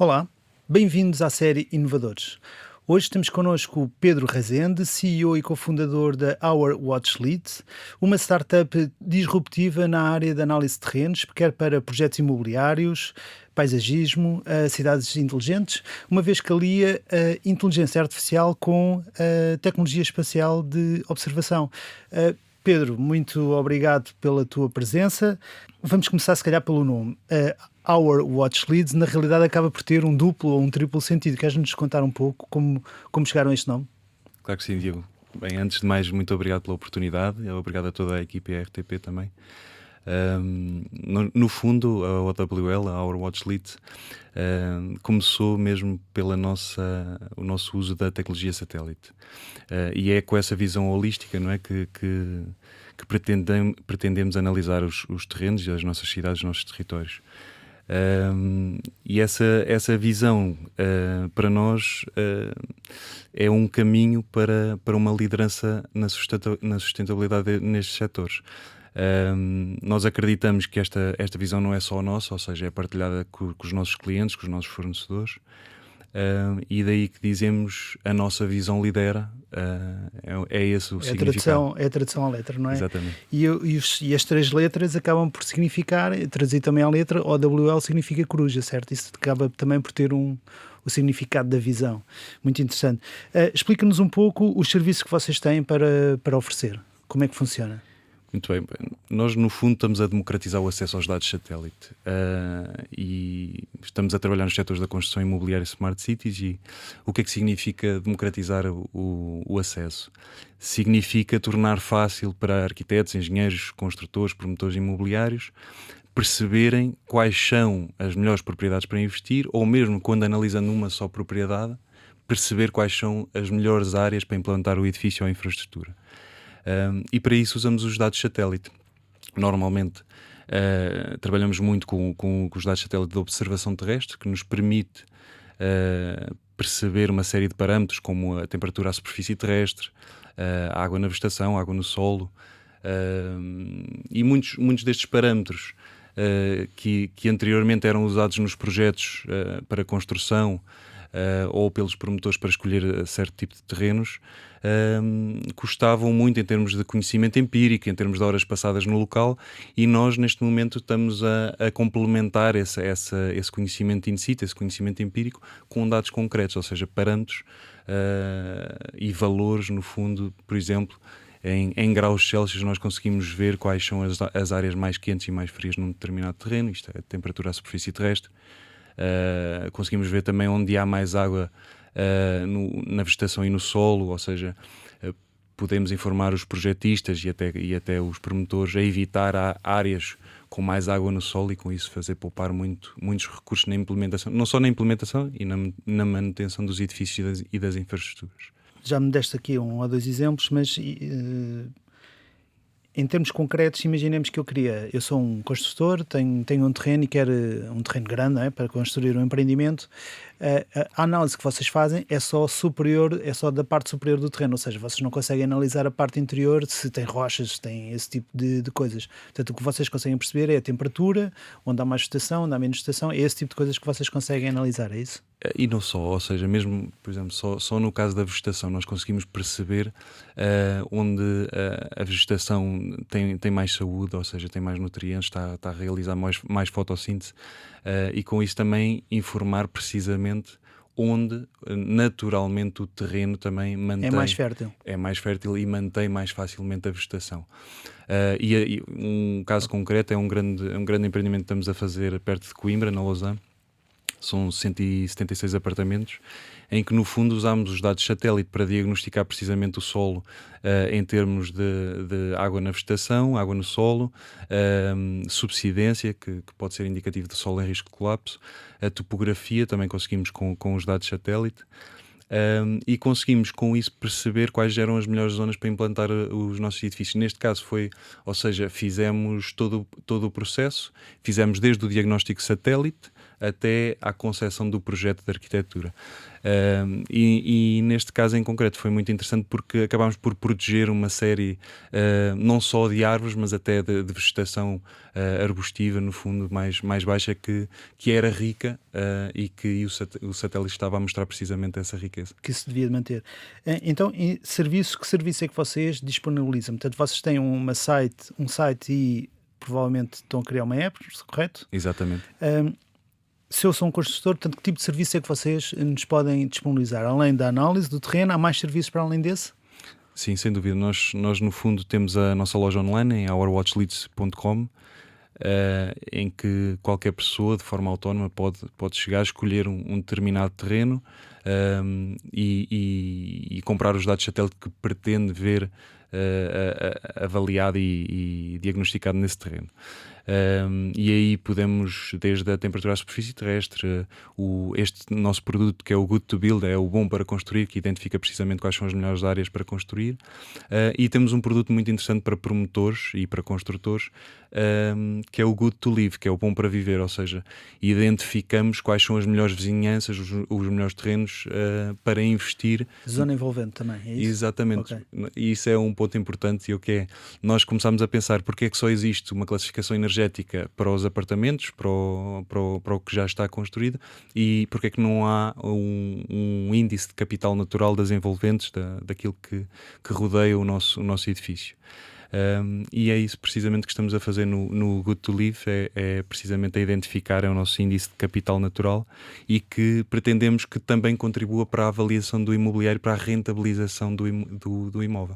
Olá, bem-vindos à série Inovadores. Hoje temos connosco o Pedro Rezende, CEO e cofundador da Our Watch Lead, uma startup disruptiva na área de análise de terrenos, quer para projetos imobiliários, paisagismo, cidades inteligentes, uma vez que alia a inteligência artificial com a tecnologia espacial de observação. Pedro, muito obrigado pela tua presença. Vamos começar, se calhar, pelo nome. Our Watch Leads, na realidade, acaba por ter um duplo ou um triplo sentido. Queres-nos contar um pouco como chegaram a este nome? Claro que sim, Diego. Bem, antes de mais, muito obrigado pela oportunidade. Obrigado a toda a equipe e à RTP também. No fundo, a OWL, a Our Watch Lead, começou mesmo pelo o nosso uso da tecnologia satélite. E é com essa visão holística, não é, que pretendemos analisar os terrenos e as nossas cidades, os nossos territórios. E essa visão para nós é um caminho para uma liderança na sustentabilidade nestes setores. Nós acreditamos que esta visão não é só nossa, ou seja, é partilhada com os nossos clientes, com os nossos fornecedores. E daí que dizemos a nossa visão lidera, é esse o significado. É a tradução à letra, não é? Exatamente. E as três letras acabam por significar, traduzir também à letra, OWL significa coruja, certo? Isso acaba também por ter o significado da visão. Muito interessante. Explica-nos um pouco os serviços que vocês têm para oferecer. Como é que funciona? Muito bem. Nós, no fundo, estamos a democratizar o acesso aos dados satélite e estamos a trabalhar nos setores da construção imobiliária e Smart Cities. E o que é que significa democratizar o acesso? Significa tornar fácil para arquitetos, engenheiros, construtores, promotores imobiliários perceberem quais são as melhores propriedades para investir, ou mesmo quando analisando uma só propriedade, perceber quais são as melhores áreas para implantar o edifício ou a infraestrutura. E para isso usamos os dados satélite. Normalmente trabalhamos muito com os dados satélite de observação terrestre, que nos permite perceber uma série de parâmetros como a temperatura à superfície terrestre, a água na vegetação, a água no solo, e muitos destes parâmetros que anteriormente eram usados nos projetos para construção ou pelos promotores para escolher certo tipo de terrenos, custavam muito em termos de conhecimento empírico, em termos de horas passadas no local, e nós neste momento estamos a complementar esse conhecimento in situ, esse conhecimento empírico, com dados concretos, ou seja, parâmetros e valores, no fundo. Por exemplo, em graus Celsius nós conseguimos ver quais são as áreas mais quentes e mais frias num determinado terreno, isto é a temperatura à superfície terrestre. Conseguimos ver também onde há mais água na vegetação e no solo, ou seja, podemos informar os projetistas e até os promotores a evitar áreas com mais água no solo, e com isso fazer poupar muitos recursos na implementação, não só na implementação e na manutenção dos edifícios e das infraestruturas. Já me deste aqui um ou dois exemplos, mas em termos concretos, imaginemos que eu sou um construtor, tenho um terreno e quero um terreno grande, não é, para construir um empreendimento. A análise que vocês fazem é só da parte superior do terreno, ou seja, vocês não conseguem analisar a parte interior, se tem rochas, se tem esse tipo de coisas. Portanto, o que vocês conseguem perceber é a temperatura, onde há mais vegetação, onde há menos vegetação, é esse tipo de coisas que vocês conseguem analisar, é isso? E não só, ou seja, mesmo, por exemplo, só no caso da vegetação nós conseguimos perceber onde a vegetação tem mais saúde, ou seja, tem mais nutrientes, está a realizar mais fotossíntese, e com isso também informar precisamente onde naturalmente o terreno também É mais fértil. é mais fértil e mantém mais facilmente a vegetação. E um caso concreto é um grande empreendimento que estamos a fazer perto de Coimbra, na Lausanne. São 176 apartamentos, em que no fundo usámos os dados satélite para diagnosticar precisamente o solo em termos de água na vegetação, água no solo, subsidência, que pode ser indicativo de solo em risco de colapso, a topografia também conseguimos com os dados satélite. E conseguimos com isso perceber quais eram as melhores zonas para implantar os nossos edifícios. Neste caso fizemos todo o processo, fizemos desde o diagnóstico satélite até à concepção do projeto de arquitetura. E neste caso em concreto foi muito interessante porque acabámos por proteger uma série não só de árvores, mas até de vegetação arbustiva, no fundo, mais baixa, que era rica e que o satélite estava a mostrar precisamente essa riqueza. Que se devia manter. Então, que serviço é que vocês disponibilizam? Portanto, vocês têm um site e provavelmente estão a criar uma app, correto? Exatamente. Se eu sou um construtor, portanto, que tipo de serviço é que vocês nos podem disponibilizar? Além da análise do terreno, há mais serviços para além desse? Sim, sem dúvida. Nós no fundo temos a nossa loja online em ourwatchleads.com, em que qualquer pessoa de forma autónoma pode chegar a escolher um determinado terreno e comprar os dados de satélite que pretende ver avaliado e diagnosticado nesse terreno. E aí podemos, desde a temperatura à superfície terrestre, este nosso produto que é o Good to Build, é o bom para construir, que identifica precisamente quais são as melhores áreas para construir, e temos um produto muito interessante para promotores e para construtores, que é o Good to Live, que é o bom para viver, ou seja, identificamos quais são as melhores vizinhanças, os melhores terrenos para investir. Zona envolvente também, é isso? Exatamente. Okay. E isso é um ponto importante, e o que é, nós começámos a pensar porque é que só existe uma classificação energética para os apartamentos, para o que já está construído, e porque é que não há um índice de capital natural das envolventes, daquilo que rodeia o nosso edifício. E é isso precisamente que estamos a fazer no Good to Live, é precisamente a identificar o nosso índice de capital natural, e que pretendemos que também contribua para a avaliação do imobiliário, para a rentabilização do imóvel.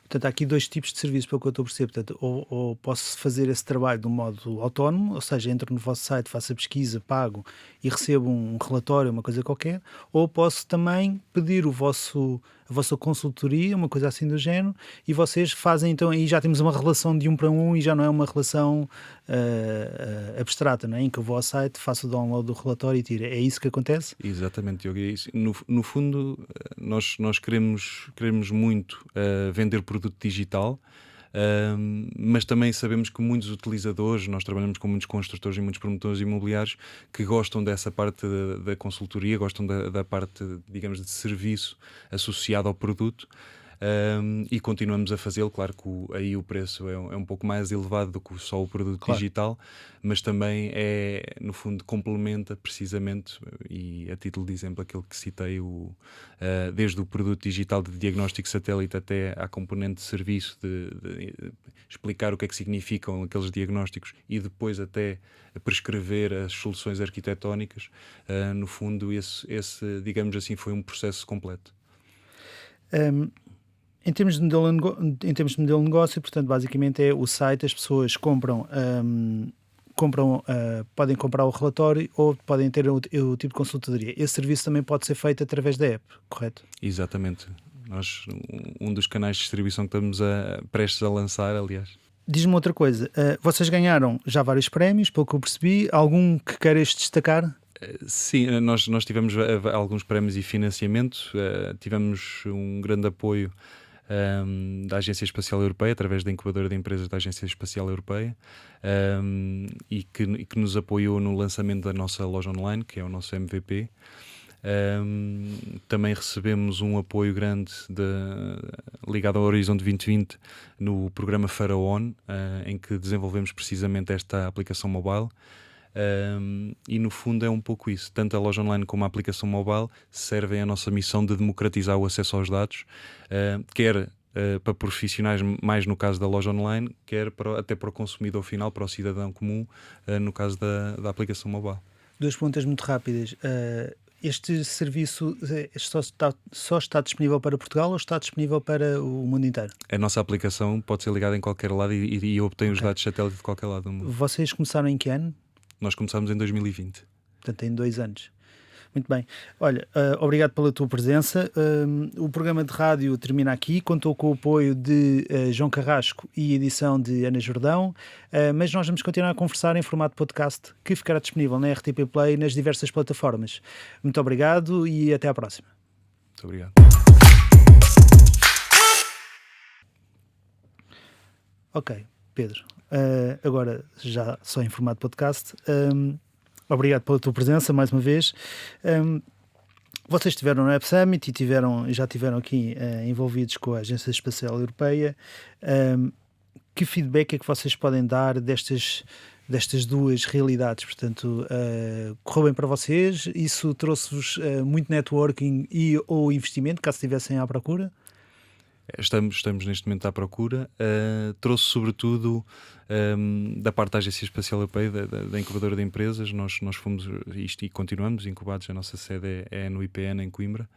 Portanto, há aqui dois tipos de serviços, pelo que eu estou a perceber. Portanto, ou posso fazer esse trabalho de um modo autónomo, ou seja, entro no vosso site, faço a pesquisa, pago e recebo um relatório, uma coisa qualquer, ou posso também pedir a vossa consultoria, uma coisa assim do género, e vocês fazem, então aí já temos uma relação de 1 para 1 e já não é uma relação abstrata, não é? Em que eu vou ao site, faço o download do relatório e tiro. É isso que acontece? Exatamente, Diogo. É isso. No fundo, nós queremos muito vender produto digital, mas também sabemos que muitos utilizadores, nós trabalhamos com muitos construtores e muitos promotores imobiliários que gostam dessa parte da consultoria, gostam da parte, digamos, de serviço associado ao produto. E continuamos a fazê-lo. Claro que aí o preço é um pouco mais elevado do que só o produto digital, mas também no fundo complementa precisamente, e a título de exemplo aquele que citei, desde o produto digital de diagnóstico satélite até à componente de serviço, de explicar o que é que significam aqueles diagnósticos e depois até prescrever as soluções arquitetónicas. No fundo esse, digamos assim, foi um processo completo. Em termos de modelo de negócio, portanto, basicamente é o site, as pessoas compram, podem comprar o relatório ou podem ter o tipo de consultoria. Esse serviço também pode ser feito através da app, correto? Exatamente. Um dos canais de distribuição que estamos prestes a lançar, aliás. Diz-me outra coisa, vocês ganharam já vários prémios, pelo que eu percebi, algum que queiras destacar? Sim, nós tivemos alguns prémios e financiamento, tivemos um grande apoio da Agência Espacial Europeia, através da incubadora de empresas da Agência Espacial Europeia, e que nos apoiou no lançamento da nossa loja online, que é o nosso MVP. Também recebemos um apoio grande ligado ao Horizonte 2020 no programa Faraon, em que desenvolvemos precisamente esta aplicação mobile. E no fundo é um pouco isso, tanto a loja online como a aplicação mobile servem à nossa missão de democratizar o acesso aos dados, quer para profissionais, mais no caso da loja online, quer até para o consumidor final, para o cidadão comum, no caso da aplicação mobile. Duas perguntas muito rápidas. Este serviço só está disponível para Portugal ou está disponível para o mundo inteiro? A nossa aplicação pode ser ligada em qualquer lado e obtém os dados de satélite de qualquer lado do mundo. Vocês começaram em que ano? Nós começámos em 2020. Portanto, em 2 anos. Muito bem. Olha, obrigado pela tua presença. O programa de rádio termina aqui. Contou com o apoio de João Carrasco e edição de Ana Jordão. Mas nós vamos continuar a conversar em formato podcast, que ficará disponível na RTP Play nas diversas plataformas. Muito obrigado e até à próxima. Muito obrigado. Ok, Pedro. Agora, já só em formato podcast, Obrigado pela tua presença mais uma vez. Hum, Vocês estiveram no Web Summit e já tiveram aqui envolvidos com a Agência Espacial Europeia. Hum, que feedback é que vocês podem dar destas duas realidades? Portanto, correu bem para vocês? Isso trouxe-vos muito networking ou investimento, caso estivessem à procura? Estamos neste momento à procura. Trouxe sobretudo da parte da Agência Espacial Europeia, da incubadora de empresas. Nós fomos isto e continuamos incubados. A nossa sede é no IPN, em Coimbra.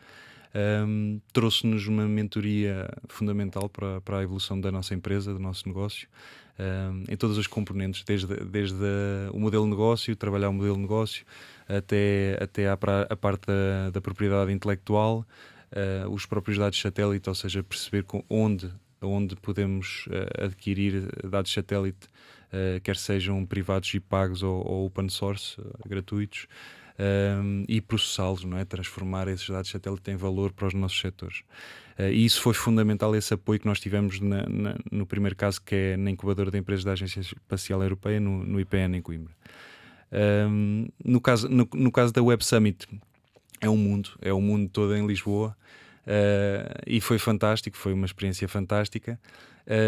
Trouxe-nos uma mentoria fundamental para a evolução da nossa empresa, do nosso negócio, em todas as componentes, desde o modelo de negócio, trabalhar o modelo de negócio, até a parte da propriedade intelectual, os próprios dados satélite, ou seja, perceber onde podemos adquirir dados satélite, quer sejam privados e pagos ou open source, gratuitos, e processá-los, não é? Transformar esses dados satélite em valor para os nossos setores. E isso foi fundamental, esse apoio que nós tivemos no primeiro caso, que é na incubadora de empresas da Agência Espacial Europeia, no IPN, em Coimbra. No caso da Web Summit, é um mundo todo em Lisboa, e foi fantástico, foi uma experiência fantástica.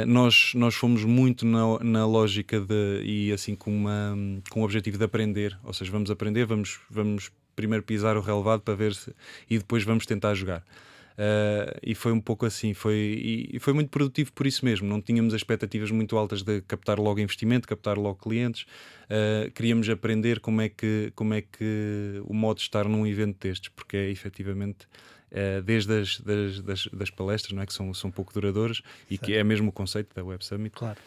Nós fomos muito na lógica e assim com o objetivo de aprender, ou seja, vamos aprender, vamos primeiro pisar o relevado para ver e depois vamos tentar jogar. E foi um pouco assim, e foi muito produtivo por isso mesmo. Não tínhamos expectativas muito altas de captar logo investimento, captar logo clientes. Queríamos aprender como é que o modo de estar num evento destes, porque é efetivamente desde das palestras, não é? Que são pouco duradouras, e que é mesmo o conceito da Web Summit, Claro.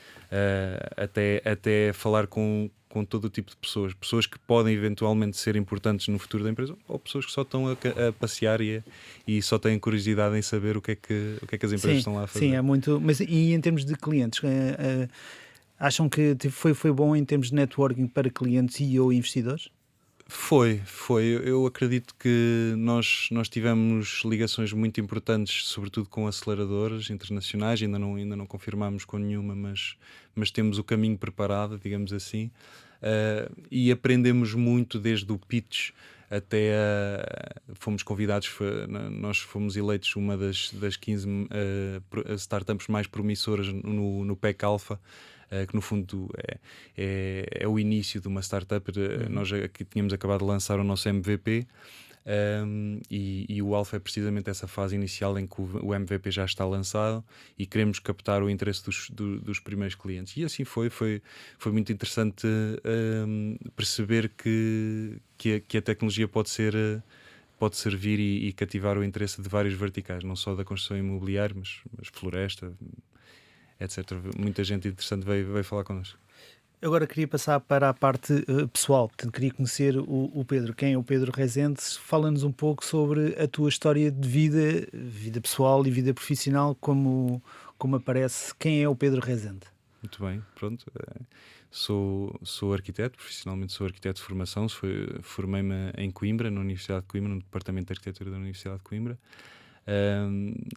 até falar com todo o tipo de pessoas que podem eventualmente ser importantes no futuro da empresa, ou pessoas que só estão a passear e só têm curiosidade em saber o que é que as empresas estão lá a fazer. Sim, é muito. Mas e em termos de clientes, acham que foi bom em termos de networking para clientes e ou investidores? Foi. Eu acredito que nós tivemos ligações muito importantes, sobretudo com aceleradoras internacionais. Ainda não confirmámos com nenhuma, mas temos o caminho preparado, digamos assim. E aprendemos muito desde o pitch até fomos convidados, nós fomos eleitos uma das 15 startups mais promissoras no PEC Alpha, que no fundo é o início de uma startup. Nós aqui tínhamos acabado de lançar o nosso MVP, e o Alpha é precisamente essa fase inicial em que o MVP já está lançado e queremos captar o interesse dos primeiros clientes. E assim foi muito interessante perceber que a tecnologia pode servir e cativar o interesse de vários verticais, não só da construção imobiliária, mas floresta, etc. Muita gente interessante veio falar connosco. Agora queria passar para a parte pessoal, portanto queria conhecer o Pedro. Quem é o Pedro Rezende? Fala-nos um pouco sobre a tua história de vida pessoal e vida profissional, como aparece. Quem é o Pedro Rezende? Muito bem, pronto. Sou arquiteto, profissionalmente sou arquiteto de formação. Formei-me em Coimbra, na Universidade de Coimbra, no Departamento de Arquitetura da Universidade de Coimbra.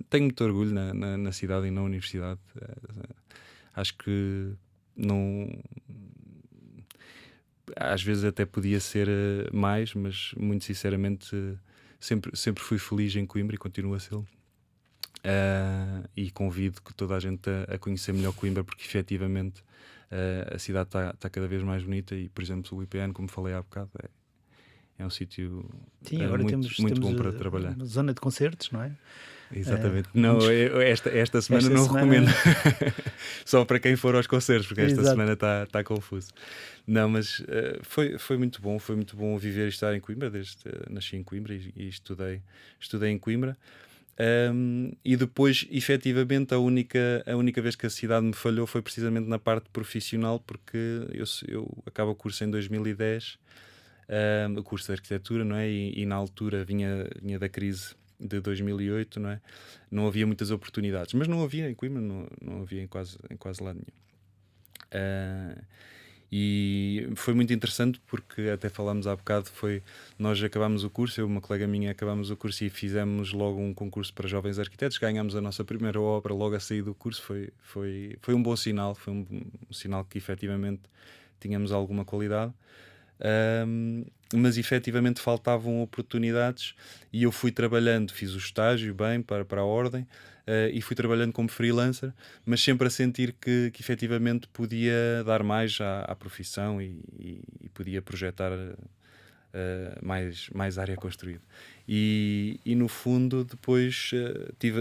Tenho muito orgulho na cidade e na universidade. Acho que não, às vezes até podia ser mais, mas muito sinceramente sempre fui feliz em Coimbra e continuo a ser. E convido que toda a gente a conhecer melhor Coimbra, porque efetivamente a cidade está cada vez mais bonita. E, por exemplo, o IPN, como falei há bocado, é um sítio muito bom para trabalhar. Uma zona de concertos, não é? Exatamente. Esta semana não recomendo. Só para quem for aos concertos, porque esta semana está confuso. Não, mas foi muito bom viver e estar em Coimbra. Nasci em Coimbra e estudei em Coimbra. E depois, efetivamente, a única vez que a cidade me falhou foi precisamente na parte profissional, porque eu acabo o curso em 2010, o curso de arquitetura, não é? E na altura vinha da crise de 2008, não é? Não havia muitas oportunidades, mas não havia em Coimbra, não havia em quase lado nenhum. E foi muito interessante, porque até falámos há bocado, nós acabámos o curso, eu e uma colega minha acabámos o curso e fizemos logo um concurso para jovens arquitetos, ganhámos a nossa primeira obra logo a sair do curso. Foi um bom sinal, foi um sinal que efetivamente tínhamos alguma qualidade. mas efetivamente faltavam oportunidades e eu fui trabalhando, fiz o estágio bem para a Ordem, e fui trabalhando como freelancer, mas sempre a sentir que efetivamente podia dar mais à profissão e podia projetar mais área construída. E no fundo, depois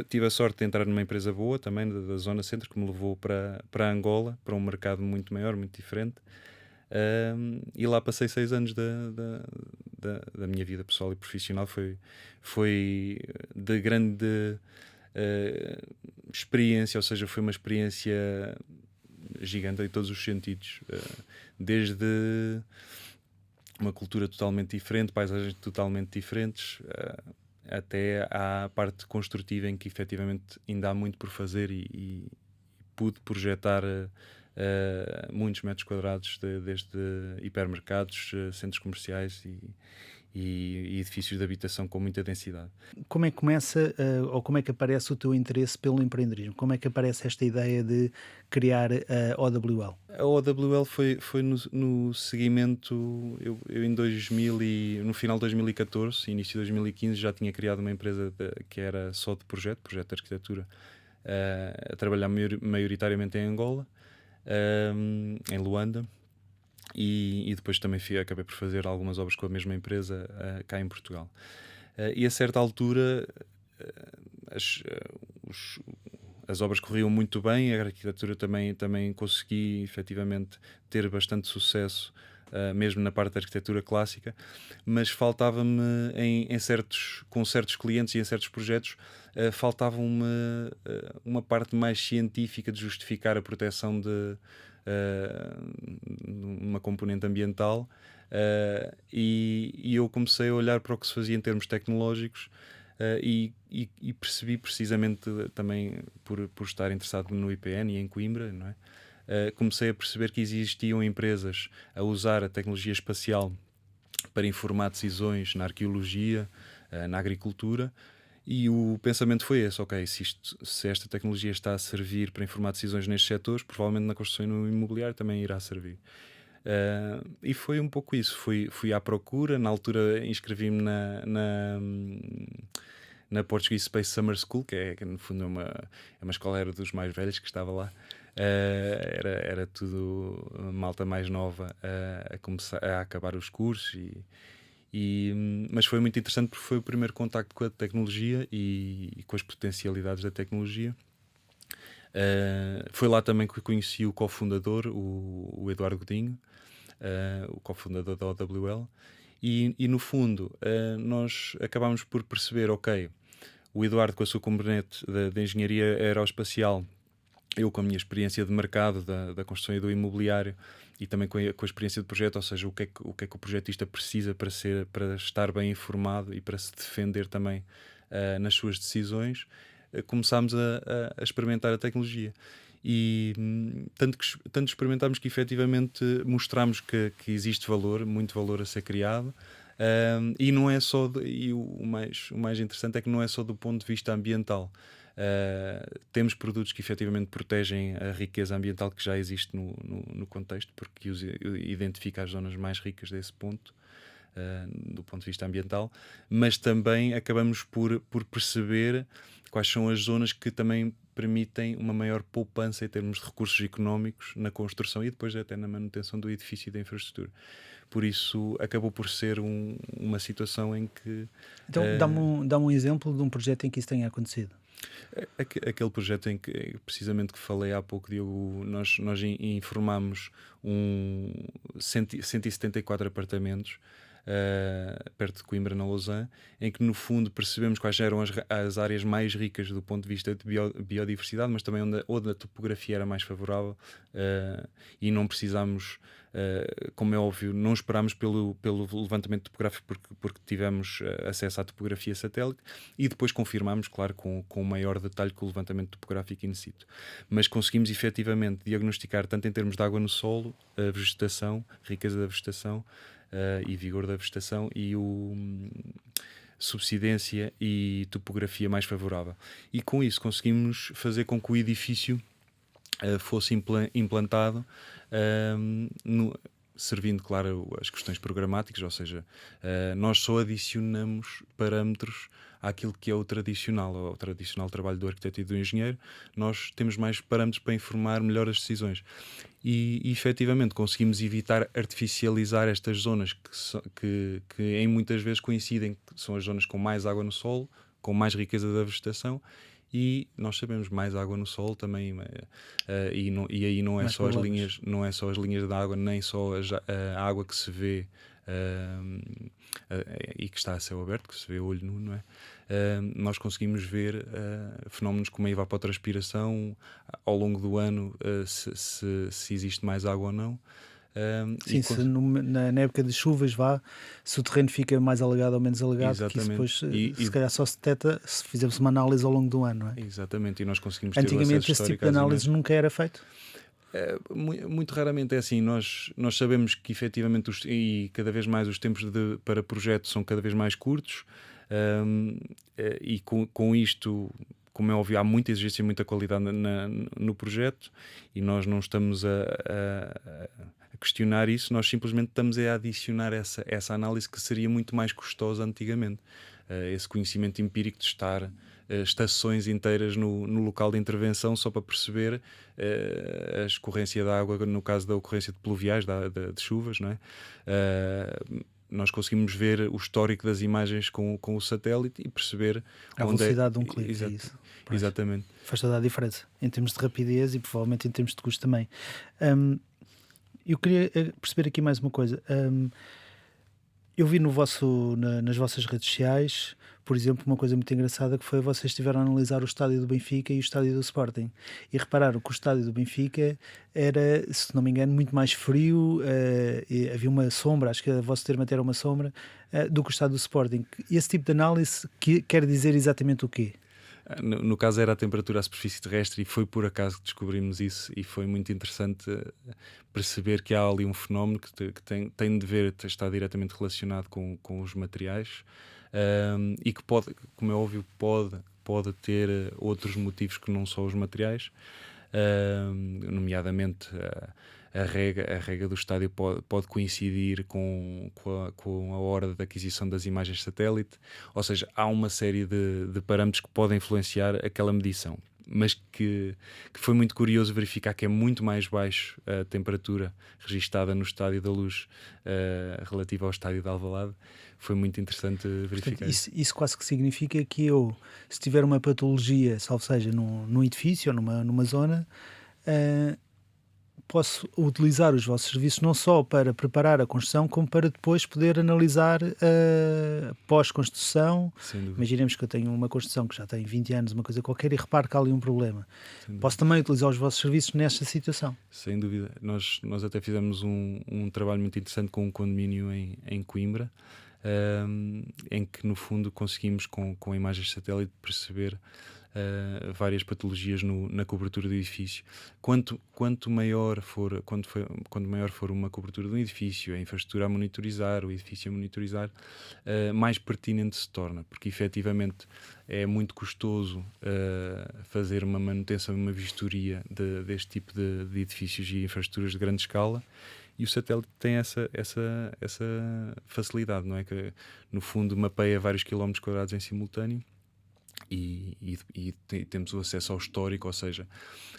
tive a sorte de entrar numa empresa boa também da Zona Centro, que me levou para Angola, para um mercado muito maior, muito diferente. E lá passei 6 anos da minha vida pessoal e profissional. Foi de grande experiência, ou seja, foi uma experiência gigante em todos os sentidos, desde uma cultura totalmente diferente, paisagens totalmente diferentes, até à parte construtiva, em que efetivamente ainda há muito por fazer e pude projetar muitos metros quadrados, desde hipermercados, centros comerciais e edifícios de habitação com muita densidade. Como é que começa, ou como é que aparece o teu interesse pelo empreendedorismo? Como é que aparece esta ideia de criar a OWL? A OWL foi no seguimento. Eu em 2000 no final de 2014, início de 2015, já tinha criado uma empresa que era só de projeto de arquitetura, a trabalhar maioritariamente em Angola, em Luanda, e depois também acabei por fazer algumas obras com a mesma empresa cá em Portugal. E a certa altura as obras corriam muito bem, a arquitetura também consegui efetivamente ter bastante sucesso, mesmo na parte da arquitetura clássica, mas faltava-me com certos clientes e em certos projetos, faltava-me uma parte mais científica de justificar a proteção de uma componente ambiental, e eu comecei a olhar para o que se fazia em termos tecnológicos. E percebi precisamente também por estar interessado no IPN e em Coimbra, não é? Comecei a perceber que existiam empresas a usar a tecnologia espacial para informar decisões na arqueologia, na agricultura, e o pensamento foi esse: ok, se esta tecnologia está a servir para informar decisões nestes setores, provavelmente na construção e no imobiliário também irá servir. E foi um pouco isso. Fui à procura. Na altura inscrevi-me na Portuguese Space Summer School, que no fundo é uma escola, era dos mais velhos que estava lá. Era tudo malta mais nova a começar a acabar os cursos, mas foi muito interessante porque foi o primeiro contacto com a tecnologia e com as potencialidades da tecnologia. Foi lá também que conheci o cofundador, o Eduardo Godinho, o cofundador da OWL, e no fundo nós acabámos por perceber, ok, o Eduardo com a sua componente da engenharia aeroespacial, eu com a minha experiência de mercado da construção e do imobiliário, e também com a experiência de projeto, ou seja, o que é que o projetista precisa para estar bem informado e para se defender também nas suas decisões. Começámos a experimentar a tecnologia. E tanto experimentámos que efetivamente mostramos que existe valor, muito valor a ser criado. E não é só e o mais interessante é que não é só do ponto de vista ambiental. Temos produtos que efetivamente protegem a riqueza ambiental que já existe no contexto, porque identifica as zonas mais ricas desse ponto, do ponto de vista ambiental, mas também acabamos por perceber quais são as zonas que também permitem uma maior poupança em termos de recursos económicos na construção e depois até na manutenção do edifício e da infraestrutura. Por isso acabou por ser uma situação em que... Então, dá-me um exemplo de um projeto em que isso tenha acontecido. Aquele projeto em que precisamente que falei há pouco, Diogo, nós informámos 174 apartamentos perto de Coimbra, na Lausanne, em que no fundo percebemos quais eram as áreas mais ricas do ponto de vista de biodiversidade, mas também onde a topografia era mais favorável, e não precisámos, como é óbvio, não esperámos pelo levantamento topográfico porque tivemos acesso à topografia satélite, e depois confirmámos, claro, com o maior detalhe que o levantamento topográfico in situ. Mas conseguimos efetivamente diagnosticar, tanto em termos de água no solo, a vegetação, riqueza da vegetação, e vigor da vegetação, e subsidência e topografia mais favorável. E com isso conseguimos fazer com que o edifício fosse implantado servindo, claro, as questões programáticas, ou seja, nós só adicionamos parâmetros àquilo que é o tradicional trabalho do arquiteto e do engenheiro. Nós temos mais parâmetros para informar melhor as decisões. E efetivamente conseguimos evitar artificializar estas zonas que em muitas vezes coincidem, que são as zonas com mais água no solo, com mais riqueza da vegetação. E nós sabemos, mais água no solo também, e aí não é Mais só as problemas. linhas, não é só as linhas de água, nem só a água que se vê e que está a céu aberto, que se vê a olho nu, não é? Nós conseguimos ver fenómenos como a evapotranspiração ao longo do ano, se existe mais água ou não. Sim, se na época de chuvas se o terreno fica mais alagado ou menos alagado, que isso Exatamente. depois se calhar só se detecta se fizermos uma análise ao longo do ano, não é? Exatamente, e nós conseguimos ter o acesso Antigamente esse tipo histórico de às análise imagens. nunca era feito? Muito raramente é assim. Nós sabemos que efetivamente e cada vez mais os tempos para projetos são cada vez mais curtos, e com isto, como é óbvio, há muita exigência e muita qualidade no projeto, e nós não estamos a questionar isso, nós simplesmente estamos a adicionar essa análise que seria muito mais custosa antigamente. Esse conhecimento empírico de estar estações inteiras no local de intervenção só para perceber a escorrência da água, no caso da ocorrência de pluviais, de chuvas, não é? Nós conseguimos ver o histórico das imagens com o satélite e perceber A onde velocidade de um clique, é isso. Pois. Exatamente. Faz toda a diferença, em termos de rapidez e provavelmente em termos de custo também. Eu queria perceber aqui mais uma coisa. Eu vi nas vossas redes sociais, por exemplo, uma coisa muito engraçada que foi vocês estiveram a analisar o estádio do Benfica e o estádio do Sporting e repararam que o estádio do Benfica era, se não me engano, muito mais frio, e havia uma sombra, acho que o vosso termo até era uma sombra, do que o estádio do Sporting. Esse tipo de análise quer dizer exatamente o quê? No caso era a temperatura à superfície terrestre, e foi por acaso que descobrimos isso, e foi muito interessante perceber que há ali um fenómeno que tem de ver, está diretamente relacionado com os materiais, e que pode, como é óbvio, pode ter outros motivos que não só os materiais, nomeadamente a rega do estádio pode coincidir com a hora da aquisição das imagens satélite, ou seja, há uma série de parâmetros que podem influenciar aquela medição, mas que foi muito curioso verificar que é muito mais baixo a temperatura registada no Estádio da Luz relativa ao Estádio de Alvalade. Foi muito interessante verificar. Portanto, isso quase que significa que se tiver uma patologia, salvo seja num edifício ou numa zona, posso utilizar os vossos serviços não só para preparar a construção, como para depois poder analisar pós-construção. Imaginemos que eu tenho uma construção que já tem 20 anos, uma coisa qualquer, e reparo que há ali um problema. Posso também utilizar os vossos serviços nesta situação? Sem dúvida. Nós até fizemos um trabalho muito interessante com um condomínio em Coimbra, em que no fundo conseguimos com imagens de satélite perceber várias patologias na cobertura do edifício. Quanto maior for uma cobertura de um edifício, a infraestrutura a monitorizar, o edifício a monitorizar, mais pertinente se torna, porque efetivamente é muito custoso fazer uma manutenção, uma vistoria deste tipo de edifícios e infraestruturas de grande escala. E o satélite tem essa facilidade, não é? Que no fundo mapeia vários quilómetros quadrados em simultâneo e temos o acesso ao histórico, ou seja,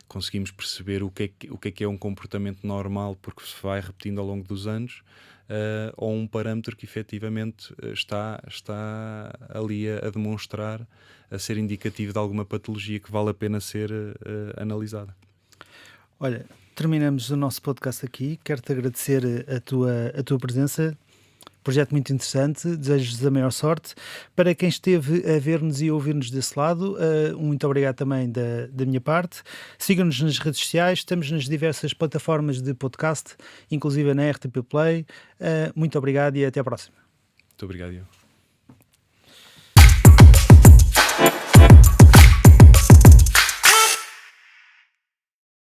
conseguimos perceber o que é um comportamento normal porque se vai repetindo ao longo dos anos, ou um parâmetro que efetivamente está ali a demonstrar, a ser indicativo de alguma patologia que vale a pena ser analisada. Olha, terminamos o nosso podcast aqui. Quero-te agradecer a tua presença. Projeto muito interessante, desejo-vos a maior sorte. Para quem esteve a ver-nos e a ouvir-nos desse lado, muito obrigado também da minha parte. Sigam-nos nas redes sociais, estamos nas diversas plataformas de podcast, inclusive na RTP Play. Muito obrigado e até à próxima. Muito obrigado, Ian.